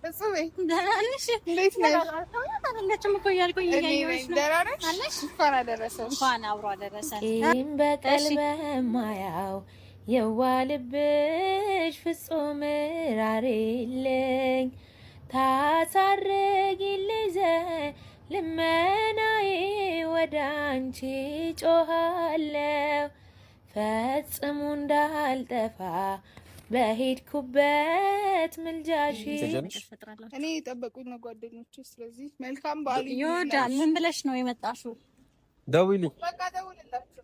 እጹቤ ደህና ነሽ? እንዴት ነሽ? ታንኛችም እኮ እያልኩኝ እያየሁሽ ነው። ደህና ነሽ? እንኳን አደረሰሽ። እንኳን አብሮ አደረሰን። ቂም በቀል በማያው የዋልብሽ ፍጹም ራሪልኝ ታሳርጊልኝ ልመናዬ ወደ አንቺ ጮኻለሁ ፈጽሙ እንዳልጠፋ በሄድኩበት ምልጃሽ እኔ የጠበቁኝ ነው ጓደኞቼ። ስለዚህ መልካም በዓል ይወዳል። ምን ብለሽ ነው የመጣሽው? ደውይልኝ። በቃ ደውልላችሁ።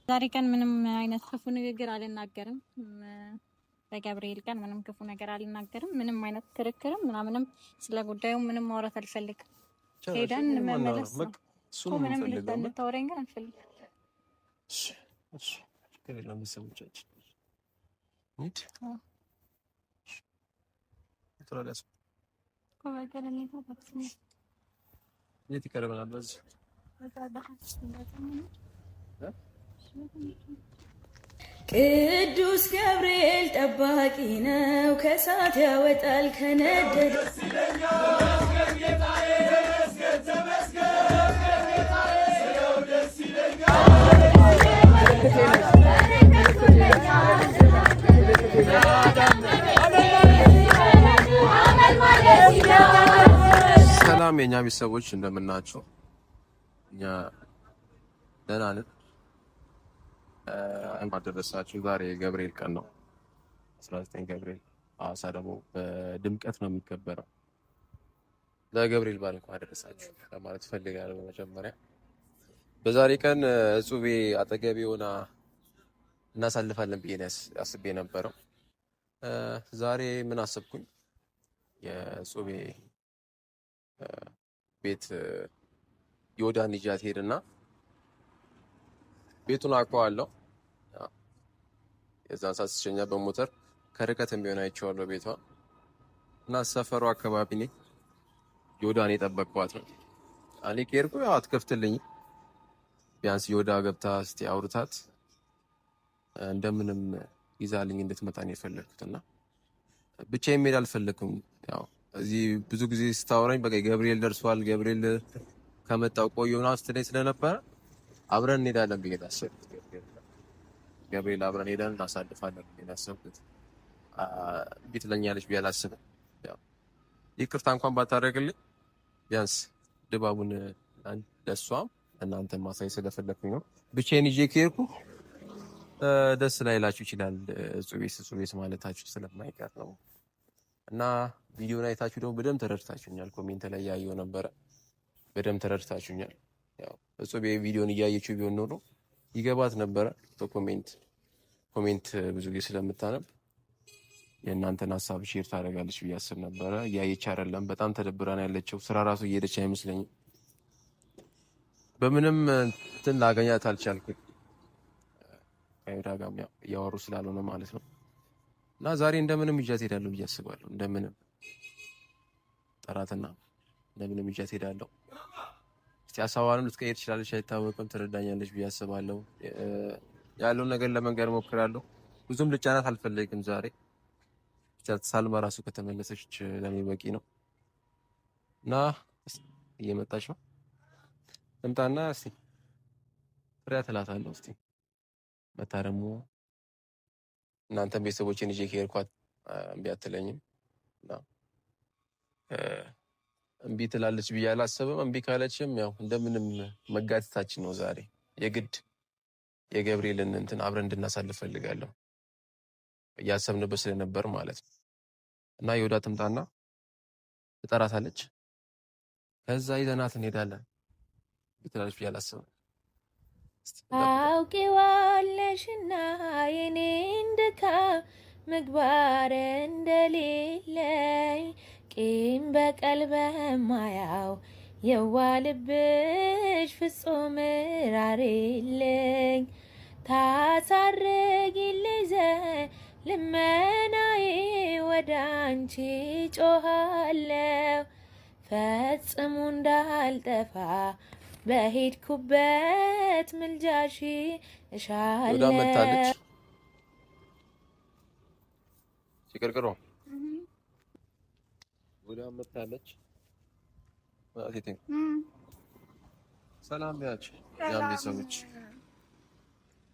ዛሬ ቀን ምንም አይነት ክፉ ንግግር አልናገርም። በገብርኤል ቀን ምንም ክፉ ነገር አልናገርም። ምንም አይነት ክርክርም ምናምንም ስለ ጉዳዩ ምንም ማውራት አልፈልግም። ሄደን መመለስ ነው። ምንም ልታወራኝ ግን አልፈልግም። እሺ ከሌላ መሰቦቻችን ኒት ትራዳስ ኮባከለኝ ታጥፍኝ የት ይቀርበናል? በዚህ ቅዱስ ገብርኤል ጠባቂ ነው ከሳት ያወጣል ከነደደ ሰላም የኛ ቤተሰቦች እንደምናችሁ? እኛ ደህና ነን። እንኳን አደረሳችሁ። ዛሬ ገብርኤል ቀን ነው 19 ገብርኤል። ሐዋሳ ደግሞ በድምቀት ነው የሚከበረው። ለገብርኤል በዓል እንኳን አደረሳችሁ ለማለት ፈልጋለሁ። በመጀመሪያ በዛሬ ቀን እጹቤ አጠገቤ ሆና እናሳልፋለን ብዬ አስቤ ነበረው። ዛሬ ምን አሰብኩኝ? የእጹቤ ቤት ዮዳን ይዣት ሄድና ቤቱን አውቀዋለሁ። የዛን ሰዓት ስሸኛ በሞተር ከርቀትም ቢሆን አይቼዋለሁ ቤቷ እና ሰፈሩ አካባቢ ነኝ። ዮዳን የጠበቅኳት ነው። እኔ ከሄድኩ ያው አትከፍትልኝም። ቢያንስ ዮዳ ገብታ እስቲ አውርታት እንደምንም ይዛልኝ እንድትመጣ ነው የፈለግኩትና ብቻዬን መሄድ አልፈለግኩም። ያው እዚህ ብዙ ጊዜ ስታወራኝ በቃ ገብርኤል ደርሷል፣ ገብርኤል ከመጣው ቆየውና ስትለኝ ስለነበረ አብረን እንሄዳለን ብዬ ታሰብኩት። ገብርኤል አብረን ሄደን እናሳልፋለን ብዬ ያሰብኩት። ቤት ለኛለች ብዬ አላስብም። ያው ይቅርታ እንኳን ባታደርግልኝ ቢያንስ ድባቡን ለሷም እናንተ ማሳይ ስለፈለኩኝ ነው። ብቻዬን ይዤ ከሄድኩ ደስ ላይላችሁ ይችላል። እጹቤስ ማለታችሁ ስለማይቀር ነው። እና ቪዲዮን አይታችሁ ደግሞ በደንብ ተረድታችሁኛል። ኮሜንት ላይ ያየው ነበረ፣ በደንብ ተረድታችሁኛል። ያው እጹቤ ቪዲዮን እያየችው ቢሆን ኖሮ ይገባት ነበረ። ኮሜንት ብዙ ጊዜ ስለምታነብ የእናንተን ሀሳብ ሼር ታደርጋለች ብዬ አስብ ነበረ። እያየች አይደለም፣ በጣም ተደብራን ያለችው። ስራ ራሱ እየሄደች አይመስለኝም። በምንም እንትን ላገኛት አልቻልኩም። ከይሁዳ ጋር እያወሩ ስላልሆነ ማለት ነው። እና ዛሬ እንደምንም ይዣት ሄዳለሁ ብዬ አስባለሁ። እንደምንም ጠራትና እንደምንም ይዣት ሄዳለሁ። እስቲ ሀሳቧንም ልትቀይር ትችላለች፣ አይታወቅም። ትረዳኛለች ብዬ አስባለሁ። ያለውን ነገር ለመንገር ሞክራለሁ። ብዙም ልጫናት አልፈለግም ዛሬ። ብቻ ሳልማ ራሱ ከተመለሰች ለኔ በቂ ነው። እና እየመጣች ነው። እንታና እስቲ ፍሬያት እላታለሁ። እስቲ መታ ደግሞ እናንተም ቤተሰቦችን ይዤ ከሄድኳት እምቢ አትለኝም። እና እምቢ ትላለች ብዬ አላሰብም። እምቢ ካለችም ያው እንደምንም መጋተታችን ነው ዛሬ። የግድ የገብርኤልን እንትን አብረን እንድናሳልፍ ፈልጋለሁ እያሰብንበት ስለነበር ማለት ነው። እና ዮዳ ትምጣና ትጠራታለች። ከዛ ይዘናት እንሄዳለን ትላለች ብዬ አላሰብም። ታውቂዋለሽና የኔን ድካም ምግባር እንደሌለኝ ቂም በቀል በማያው የዋልብሽ ፍጹም ራሪልኝ ታሳርጊልኝ ልመናዬ ወደ አንቺ ጮኻለሁ ፈጽሙ እንዳልጠፋ በሄድኩበት ምልጃሽ እሻለሁ። ወዳ መታለች። ሲቀርቅሮ ወዲያ መጣለች ማለት ነው። ሰላም ያች ያም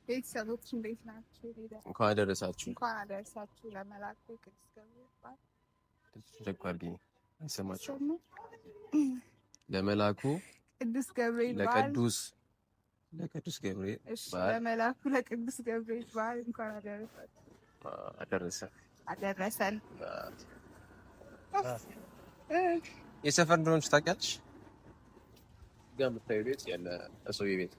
ቤተሰቦች እንዴት ናችሁ? እንኳን አደረሳችሁ። እንኳን አደረሳችሁ ለመላኩ ቅዱስ ገብርኤል በዓል። ተጨቋልኝ አይሰማችሁ? ለመላኩ ቅዱስ ገብርኤል በዓል ለቅዱስ ገብርኤል በዓል ለመላኩ ለቅዱስ ገብርኤል በዓል እንኳን አደረሳችሁ። አደረሰን። የሰፈር እንደሆነች ታውቂያለሽ? ጋር የምታየው ቤት ያለ እሰውዬ ቤት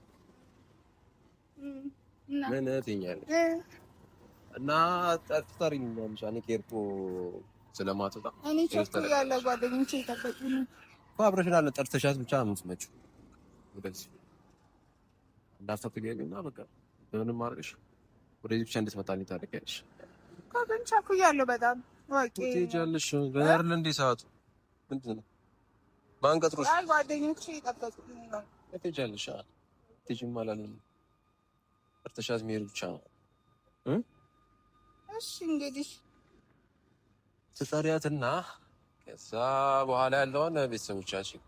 ምን ትኛለሽ? እና ጠርጥሪኝ ነው እኔ ኬርኮ ስለማትወጣ እኔ ቸኩ ያለ ጓደኞቼ ተጠቅሙ አብረሽን አለ ጠርተሻት ብቻ ነው የምትመጪው። ወደዚህ እንዳሳት ገቢና በቃ ምንም ማድረግሽ ወደዚህ ብቻ እንድትመጣልኝ ታደርጊያለሽ። ከገንቻ እኮ ያለው በጣም ወቂ ትሄጃለሽ። በርል እንደ ሰዓቱ ምንድን ነው ባንቀጥሩሽ? አይ ጓደኞቼ ተጠቅሙ ነው ትሄጃለሽ። ትሄጂም አላለም ጠርተሻት መሄድ ብቻ ነው። እሺ እንግዲህ ትጠሪያትና ከዛ በኋላ ያለውን ቤተሰቦቻችን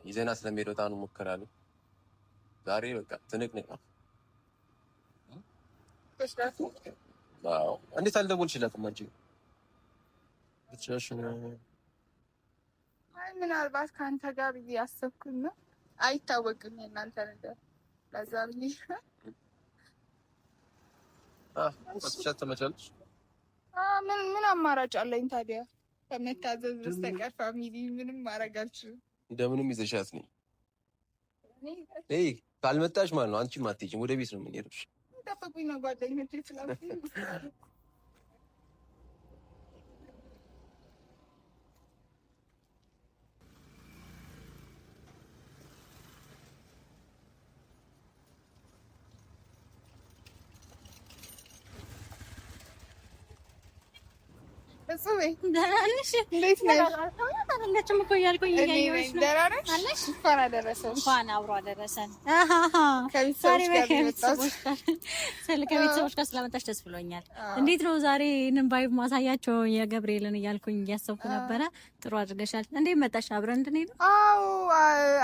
ይዘና ስለሚሄድ በጣም እንሞክራለን። ዛሬ በቃ ትንቅንቅ ነው። እንዴት አልደወልሽላትም አንቺ? ብቻሽን? አይ ምናልባት ከአንተ ጋር ብዬ ያሰብኩኝ ነው። አይታወቅም የእናንተ ነገር ለዛ ብዬ ወጥቻት ተመቻለሽ? ምን አማራጭ አለኝ ታዲያ? ከመታዘዝ በስተቀር ፋሚሊ ምንም ማድረግ አልችልም። እንደምንም ይዘሻት ነኝ። ካልመጣሽ ማለት ነው አንቺም አትሄጂም። ወደ ቤት ነው የምንሄደው። ጠብቁኝ ነው ጓደኞቼ ስላልኩኝ ደህና ነሽ? እንዴት ነሽ? አልተኛችም እኮ እያልኩኝ እያየሁሽ ነው። ደህና ነሽ? እንኳን አደረሰን። እንኳን አብሮ አደረሰን። ከቤተሰቦች ጋር ስለመጣሽ ደስ ብሎኛል። እንዴት ነው ዛሬ ይህንን ቫይብ ማሳያቸው የገብርኤልን እያልኩኝ እያሰብኩ ነበረ። ጥሩ አድርገሻል። እንዴት መጣሽ? አብረን እንድንሄድ? አዎ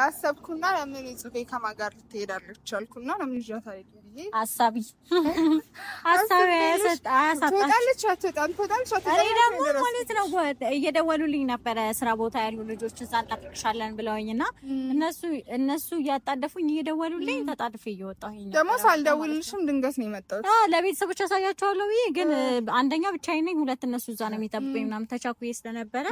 አሰብኩና ለምን ጽፌ ከማን ጋር ትሄዳለች አልኩና ለምን ይዣት አይደል አሳቢ ትወጣለች አትወጣም ትወጣለች አትወጣም ማለት ነው። እየደወሉልኝ ነበረ ስራ ቦታ ያሉ ልጆች እዛ እንጠብቅሻለን ብለውኝና እነሱ እያጣደፉኝ እየደወሉልኝ ተጣድፌ እየወጣሁኝ ደግሞ ሳልደውልልሽም ድንገት ነው የመጣሁት። ለቤተሰቦች ያሳያቸዋለሁ ብዬ ግን አንደኛ ብቻዬን ነኝ፣ ሁለት እነሱ እዛ ነው የሚጠብቁኝ ምናምን ተቻኩዬ ስለነበረ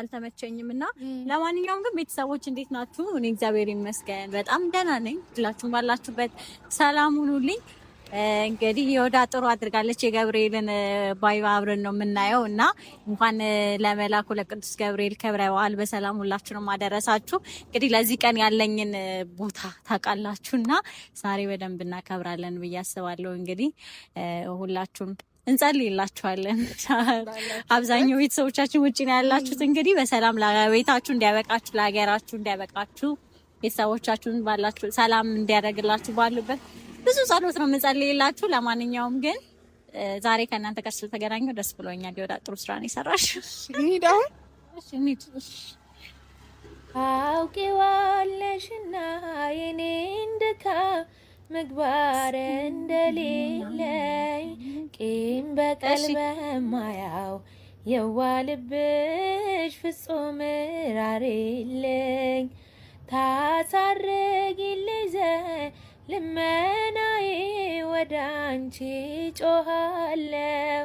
አልተመቸኝም። እና ለማንኛውም ግን ቤተሰቦች እንዴት ናችሁ? እኔ እግዚአብሔር ይመስገን በጣም ደህና ነኝ። ሁላችሁም ባላችሁበት ሰላም ሁኑልኝ። እንግዲህ የወዳ ጥሩ አድርጋለች። የገብርኤልን ባይ አብረን ነው የምናየው እና እንኳን ለመላኩ ለቅዱስ ገብርኤል ክብረ በዓል በሰላም ሁላችሁንም አደረሳችሁ። እንግዲህ ለዚህ ቀን ያለኝን ቦታ ታውቃላችሁና ዛሬ በደንብ እናከብራለን ብዬ አስባለሁ። እንግዲህ ሁላችሁም እንጸልይላችኋለን። አብዛኛው ቤተሰቦቻችን ውጪ ነው ያላችሁት። እንግዲህ በሰላም ለቤታችሁ እንዲያበቃችሁ፣ ለሀገራችሁ እንዲያበቃችሁ፣ ቤተሰቦቻችሁን ባላችሁ ሰላም እንዲያደርግላችሁ ባሉበት ብዙ ጸሎት ነው የምንጸልይላችሁ። ለማንኛውም ግን ዛሬ ከእናንተ ጋር ስለተገናኘሁ ደስ ብሎኛል። የወዳ ጥሩ ስራ ነው የሰራሽ። አውቂዋለሽና የኔን ድካም ምግባር እንደሌለኝ ቂም በቀል በማያው የዋልብሽ ፍጹም ራሬለኝ ታሳርጊልኝ ልመናዬ ወደ አንቺ ጮኻለሁ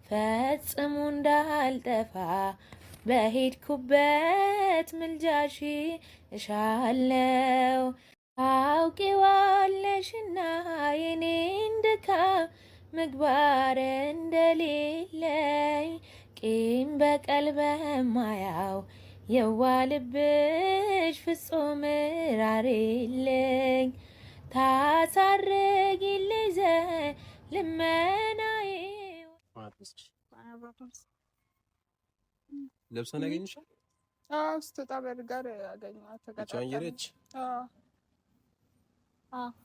ፈጽሞ እንዳልጠፋ በሄድኩበት ምልጃሽ እሻለሁ። አውቂዋለሽና የኔን ድካም ምግባር እንደሌለኝ ቂም በቀል በማያው የዋልብሽ ፍጹም ራሬለኝ ታሳርጊልኝ ልመናዬ። ለብሰን ያገኝሻል? አዎ ስትወጣ በር ጋር አገኘኋት። ተገናኘች።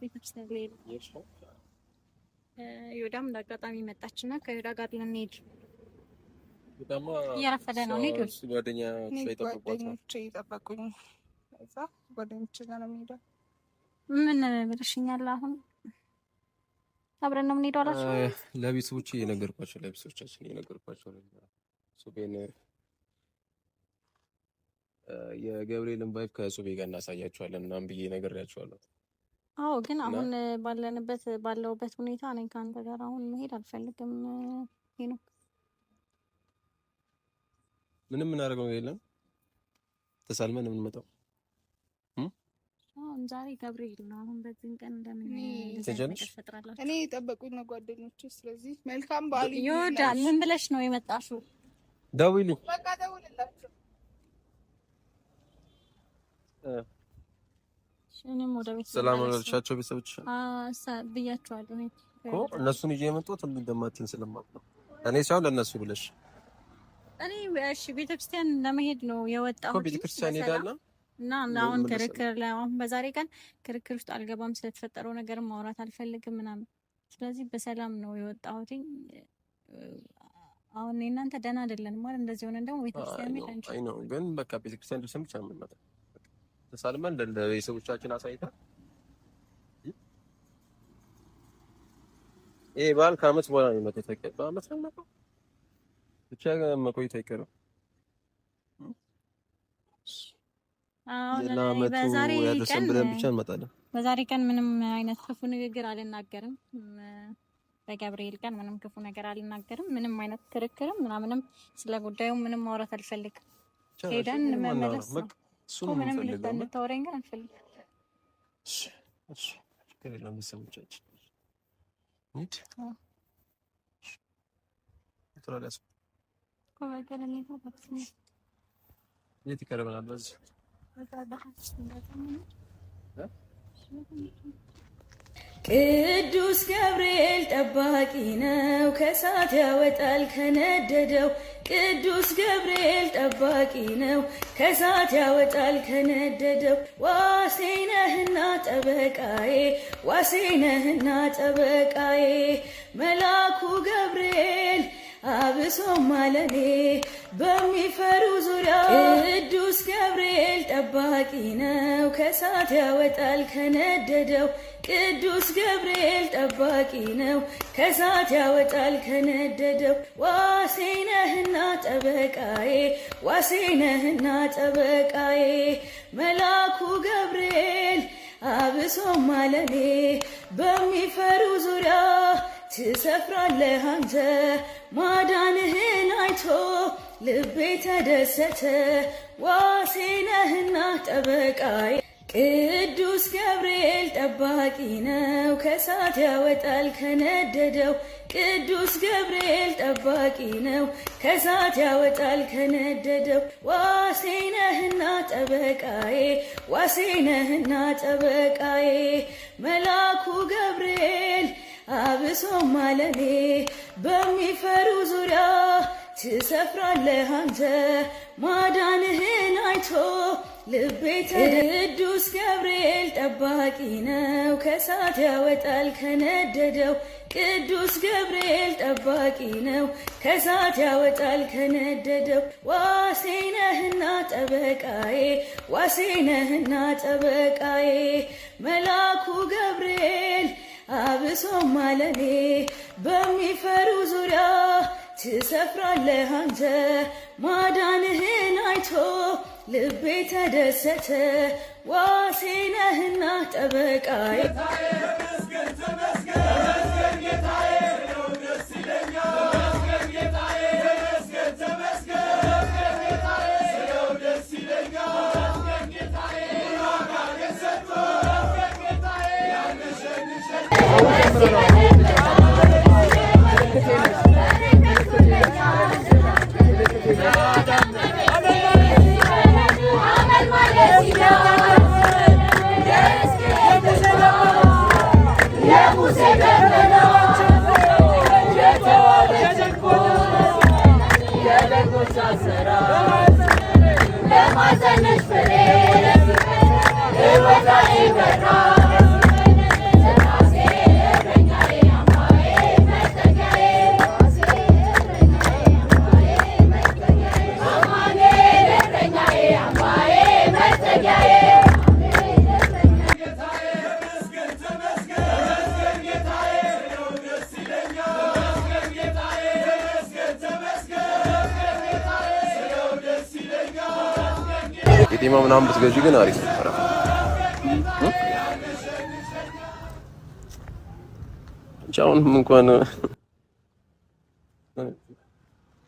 ቤተክርስቲያን ልሄድ ዮዳም እንዳጋጣሚ መጣችና ከዮዳ ጋር ልንሄድ እየረፈደ ነው። እንሂድ። ጓደኞቼ ይጠበቁኝ። ከዛ ጓደኞቼ ጋር ነው የምሄደው። ምን ብለሽኛል? አሁን አብረን ነው የምንሄደው አላችሁ? ለቤተሰቦቼ ለቤተሰቦቻችን የነገርኳቸው ሱቤን የገብርኤልን ቫይብ ከሱቤ ጋር እናሳያቸዋለን ምናምን ብዬ ነግሬያቸዋለሁ። አዎ ግን አሁን ባለውበት ሁኔታ እኔ ከአንተ ጋር አሁን መሄድ አልፈልግም። ነው ምንም እናደርገው የለም። ተሳልመን የምንመጣው አሁን ዛሬ ገብርኤል ነው። አሁን በዚህ ቀን እንደምን ተፈጥራላችሁ? እኔ የጠበቁኝ ነው ጓደኞቼ። ስለዚህ መልካም በዓል ይወዳል። ምን ብለሽ ነው የመጣሽው? ደውይልኝ። በቃ ደውልላችሁ። እኔም ወደ ቤት ሰላም አለቻቸው ቤተሰቦች ብያቸዋለሁ እኮ እነሱን ይዤ የመጣሁት እንደማትኝ ስለማውቅ ነው። እኔ ሳይሆን ለእነሱ ብለሽ እኔ እሺ ቤተክርስቲያን ለመሄድ ነው የወጣሁት እኮ ቤተክርስቲያን ሄዳለሁ እና አሁን ክርክር ላይ አሁን በዛሬ ቀን ክርክር ውስጥ አልገባም። ስለተፈጠረው ነገር ማውራት አልፈልግም ምናምን። ስለዚህ በሰላም ነው የወጣሁት። አሁን እናንተ ደህና አይደለንም ማለት እንደዚህ ሆነ እንደው ቤተክርስቲያን ሄድ አንቺ አይ ነው ግን በቃ ቤተክርስቲያን ድረስ ብቻ ነው የምንመጣው። ተሳልመን ለቤተሰቦቻችን አሳይተን ይሄ በዓል ከዓመት በኋላ ነው የመጣው። በዓመት ነው ብቻ መቆየት አይቀርም። በዛሬ ቀን ምንም አይነት ክፉ ንግግር አልናገርም። በገብርኤል ቀን ምንም ክፉ ነገር አልናገርም። ምንም አይነት ክርክርም ምናምንም ስለ ጉዳዩ ምንም ማውራት አልፈልግም። ሄደን መመለስ ነው። ምንም ልታወራኝ ግን አልፈልግም። እሺ ከሌላ መሰሙቻችን የት ይቀርበናል? በዚህ ቅዱስ ገብርኤል ጠባቂ ነው፣ ከእሳት ያወጣል ከነደደው። ቅዱስ ገብርኤል ጠባቂ ነው፣ ከእሳት ያወጣል ከነደደው። ዋሴ ነህና ጠበቃዬ፣ ዋሴ ነህና ጠበቃዬ። መልአኩ ገብርኤል አብሶም አለኔ በሚፈሩ ዙሪያ። ቅዱስ ገብርኤል ጠባቂ ነው፣ ከእሳት ያወጣል ከነደደው። ቅዱስ ገብርኤል ጠባቂ ነው፣ ከእሳት ያወጣል ከነደደው። ዋሴ ነህና ጠበቃዬ፣ ዋሴ ነህና ጠበቃዬ። መልአኩ ገብርኤል አብሶም አለኔ በሚፈሩ ዙሪያ። ትሰፍራለህ አንተ ማዳንህን አይቶ ልቤ ተደሰተ። ዋሴ ነህና ጠበቃዬ። ቅዱስ ገብርኤል ጠባቂ ነው፣ ከእሳት ያወጣል ከነደደው። ቅዱስ ገብርኤል ጠባቂ ነው፣ ከእሳት ያወጣል ከነደደው። ዋሴ ነህና ጠበቃዬ፣ ዋሴ ነህና ጠበቃዬ። መልአኩ ገብርኤል አብሶም አለኔ በሚፈሩ ዙሪያ። ትሰፍራለህ አንተ ማዳንህን አይቶ ልቤ ቅዱስ ገብርኤል ጠባቂ ነው፣ ከእሳት ያወጣል ከነደደው። ቅዱስ ገብርኤል ጠባቂ ነው፣ ከእሳት ያወጣል ከነደደው። ዋሴ ነህና ጠበቃዬ፣ ዋሴ ነህና ጠበቃዬ። መልአኩ ገብርኤል አብሶም አለኔ በሚፈሩ ዙሪያ። ትሰፍራለህ አንተ ማዳንህን አይቶ ልቤ ተደሰተ። ዋሴ ነህና ጠበቃዬ። Hey, ቄጤማ ምናምን ብትገዢ ግን አሪፍ ነበር። አሁንም እንኳን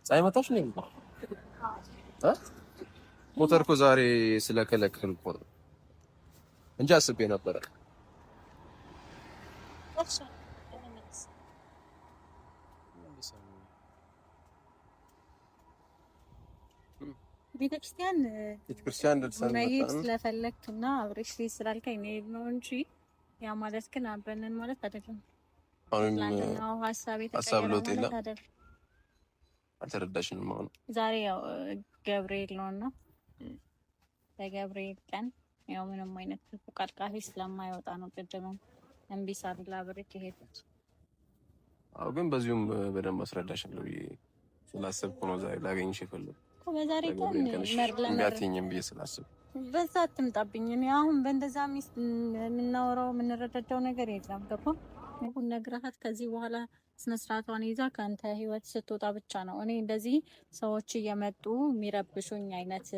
ፀሐይ መታሽ ነው ሞተር እኮ ዛሬ ስለከለከሉ እኮ ነው እንጂ አስቤ ነበረ። ቤተክርስቲያን ደርሰን መሄድ ስለፈለግክና አብሬሽ ስላልከኝ ነው እንጂ ያ ማለት ግን አበነን ማለት አይደለም። አሁን ሀሳብ ለውጥ የለም። አልተረዳሽንም? አሁን ዛሬ ያው ገብርኤል ነውና በገብርኤል ቀን ያው ምንም አይነት ቃልቃፊ ስለማይወጣ ነው ቅድምም እምቢ ሳልል አብሬሽ የሄድኩት። አዎ ግን በዚሁም በደንብ አስረዳሻለሁ ስላሰብኩ ነው ዛሬ ላገኝሽ የፈለኩት። በዛሬ ቀን የሚያተኝም ብዬ ስላሰብኩ በዛ አትምጣብኝ። እኔ አሁን በእንደዛ ሚስት የምናወራው የምንረዳዳው ነገር የለም። ገባ ሁሉ ነግረሃት ከዚህ በኋላ ስነ ስርዓቷን ይዛ ከአንተ ህይወት ስትወጣ ብቻ ነው እኔ እንደዚህ ሰዎች እየመጡ የሚረብሹኝ አይነት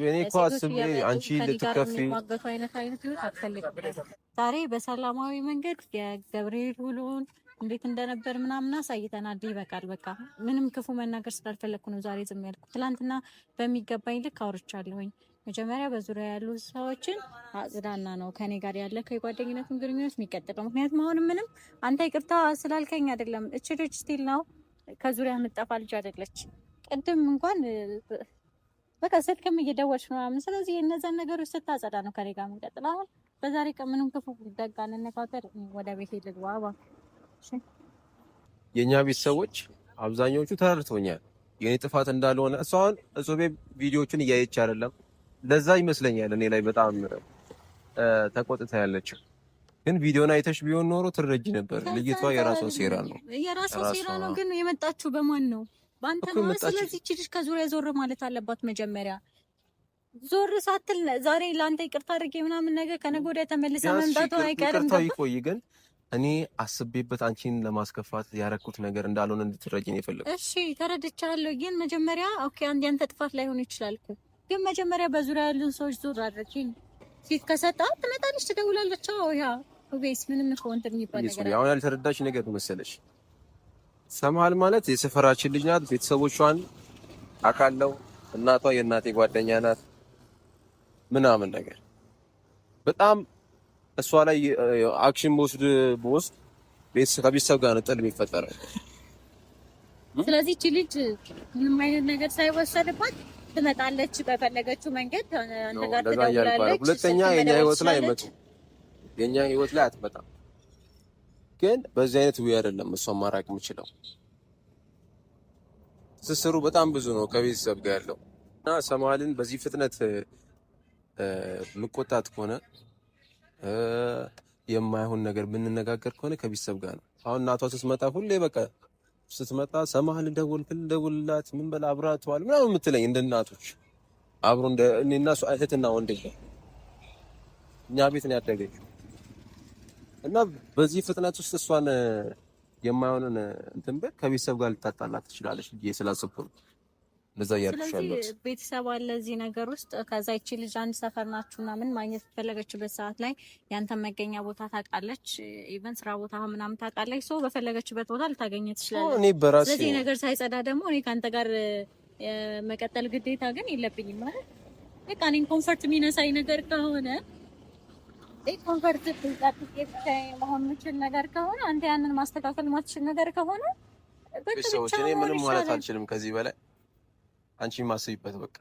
እኔ እኮ አስቤ አንቺ ልትከፊ ማገቱ አይነት ህይወት አትፈልግም። ዛሬ በሰላማዊ መንገድ የገብርኤል ውሎን እንዴት እንደነበር ምናምን አሳይተናል። ይበቃል። በቃ ምንም ክፉ መናገር ስላልፈለኩ ነው ዛሬ ዝም ያልኩት። ትላንትና በሚገባኝ ልክ አውርቻለሁኝ። መጀመሪያ በዙሪያ ያሉ ሰዎችን አጽዳና ነው ከኔ ጋር ያለ ከጓደኝነቱን ግንኙነት የሚቀጥለው። ምክንያቱም አሁን ምንም አንተ ይቅርታ ስላልከኝ አይደለም። እቺ ልጅ ስቲል ነው ከዙሪያ የምጠፋ ልጅ አይደለች። ቅድም እንኳን በቃ ስልክም እየደወልሽ ነው ምናምን። ስለዚህ እነዛን ነገሮች ስታጸዳ ነው ከኔ ጋር የምንቀጥለው። አሁን በዛሬ ቀን ምንም ክፉ ደጋ እንነጋገር። ወደ ቤት ልግባ። የኛ ቤተሰቦች አብዛኞቹ ተረድቶኛል የኔ ጥፋት እንዳልሆነ። እሷን እጾቤ ቪዲዮዎችን እያየች አይደለም። ለዛ ይመስለኛል እኔ ላይ በጣም ተቆጥታ ያለችው። ግን ቪዲዮን አይተሽ ቢሆን ኖሮ ትረጂ ነበር። ልጅቷ የራሷ ሴራ ነው ነው። ግን የመጣችው በማን ነው? በአንተ ነው። ስለዚህ እቺ ልጅ ከዙሪያ ዞር ማለት አለባት። መጀመሪያ ዞር ሳትል ዛሬ ለአንተ ይቅርታ አድርጌ ምናምን ነገር ከነገ ወዲያ ተመልሳ መምጣቱ አይቀርም። ይቅርታው ይቆይ ግን እኔ አስቤበት አንቺን ለማስከፋት ያረኩት ነገር እንዳልሆነ እንድትረጂ ነው የፈለኩት። እሺ ተረድቻለሁ። ግን መጀመሪያ ኦኬ አንድ ያንተ ጥፋት ላይሆን ይችላል እኮ ግን መጀመሪያ በዙሪያ ያሉን ሰዎች ዞር አድርጊኝ። ፊት ከሰጣት ትመጣለች፣ ትደውላለች። ያ ወይስ ምንም እኮ እንትን የሚባል ነገር አሁን ያልተረዳሽ ነገር መሰለሽ። ሰማል ማለት የሰፈራችን ልጅ ናት። ቤተሰቦቿን አውቃለሁ። እናቷ የእናቴ ጓደኛ ናት ምናምን ነገር በጣም እሷ ላይ አክሽን በወስድ ከቤተሰብ ጋር ነው ጥል የሚፈጠረው። ስለዚህ እቺ ልጅ ምንም አይነት ነገር ሳይወሰድባት ትመጣለች በፈለገችው መንገድ አንተ ጋር ትደውላለች። ሁለተኛ የኛ ህይወት ላይ አይመጣም። የኛ ህይወት ላይ አትመጣም። ግን በዚህ አይነት ወይ አይደለም እሷን ማራቅ የምችለው። ትስስሩ በጣም ብዙ ነው ከቤተሰብ ጋር ያለው እና ሰማልን በዚህ ፍጥነት ምቆጣት ከሆነ የማይሆን ነገር ብንነጋገር ከሆነ ከቤተሰብ ጋር ነው። አሁን እናቷ ስትመጣ ሁሌ በቃ ስትመጣ ሰማህል ደውልላት ምን በላ አብራት ዋል ምናምን የምትለኝ እንደ እናቶች አብሮ እንደ እኔና እሷ እህትና ወንድም እኛ ቤት ነው ያደገችው እና በዚህ ፍጥነት ውስጥ እሷን የማይሆንን እንትን በል ከቤተሰብ ጋር ልታጣላት ትችላለች ብዬ ስላሰብኩ ነው ለዛ ያልኩሻለሁ። ቤተሰብ አለ እዚህ ነገር ውስጥ። ከዛ ይቺ ልጅ አንድ ሰፈር ናችሁና ምን ማግኘት በፈለገችበት ሰዓት ላይ ያንተ መገኛ ቦታ ታውቃለች። ኢቨን ስራ ቦታ ምናምን ታውቃለች። ሶ በፈለገችበት ቦታ ልታገኘ ትችላለች። እኔ በራሴ ስለዚህ ነገር ሳይጸዳ ደግሞ እኔ ካንተ ጋር መቀጠል ግዴታ ግን የለብኝም ማለት በቃ እኔን ኮምፈርት የሚነሳኝ ነገር ከሆነ ኮምፈርት መሆን የምችል ነገር ከሆነ አንተ ያንን ማስተካከል ማትችል ነገር ከሆነ ቤተሰቦች እኔ ምንም ማለት አልችልም ከዚህ በላይ አንቺ ማስቢበት በቃ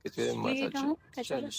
ከዚህ ማለት አልችልም።